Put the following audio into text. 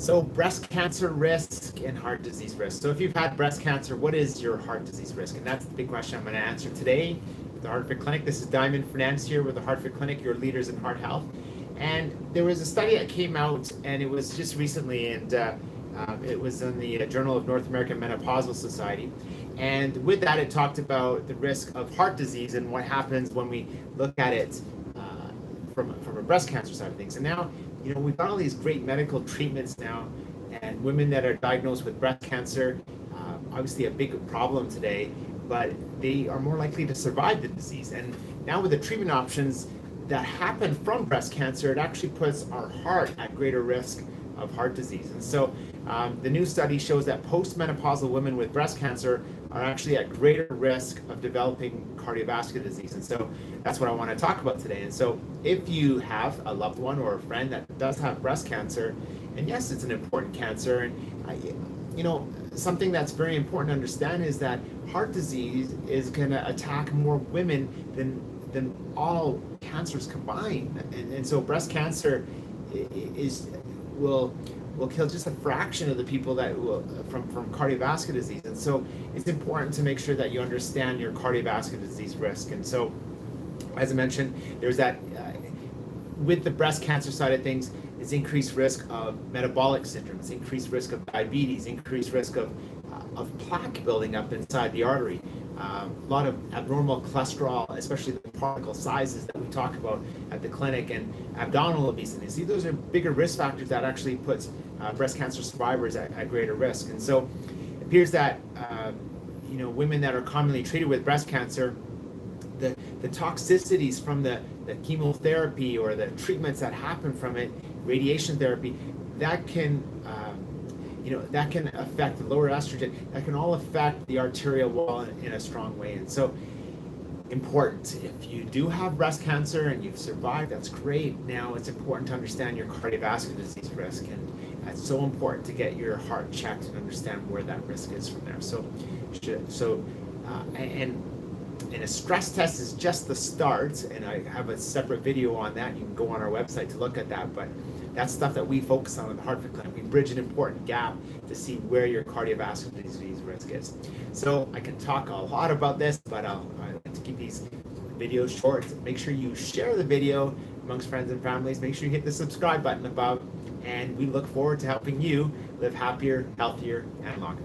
So breast cancer risk and heart disease risk. So if you've had breast cancer, what is your heart disease risk? And that's the big question I'm going to answer today with the Hartford Clinic. This is Diamond Fernandez here with the Hartford Clinic, your leaders in heart health. And there was a study that came out, and it was just recently, and it was in the Journal of North American Menopausal Society. And with that, it talked about the risk of heart disease and what happens when we look at it from a breast cancer side of things. And now, we've got all these great medical treatments now, and women that are diagnosed with breast cancer, obviously a big problem today, but they are more likely to survive the disease. And now with the treatment options that happen from breast cancer, it actually puts our heart at greater risk of heart disease. And so the new study shows that postmenopausal women with breast cancer are actually at greater risk of developing cardiovascular disease. And so that's what I want to talk about today. And so if you have a loved one or a friend that does have breast cancer, and yes, it's an important cancer, and something that's very important to understand is that heart disease is going to attack more women than all cancers combined. And so breast cancer will kill just a fraction of the people that will from cardiovascular disease. And so it's important to make sure that you understand your cardiovascular disease risk. And so, as I mentioned, there's that with the breast cancer side of things, is increased risk of metabolic syndromes, increased risk of diabetes, increased risk of plaque building up inside the artery, a lot of abnormal cholesterol, especially the particle sizes that we talk about at the clinic, and abdominal obesity. See, those are bigger risk factors that actually puts breast cancer survivors at greater risk. And so it appears that women that are commonly treated with breast cancer, the toxicities from the chemotherapy or the treatments that happen from it, radiation therapy, that can affect the lower estrogen, that can all affect the arterial wall in a strong way. And so important, if you do have breast cancer and you've survived, that's great. Now it's important to understand your cardiovascular disease risk, and it's so important to get your heart checked and understand where that risk is from there. And a stress test is just the start, and I have a separate video on that. You can go on our website to look at that, but that's stuff that we focus on in the Hartford Clinic. We bridge an important gap to see where your cardiovascular disease risk is. So I can talk a lot about this, but I like to keep these videos short. Make sure you share the video amongst friends and families. Make sure you hit the subscribe button above, and we look forward to helping you live happier, healthier, and longer.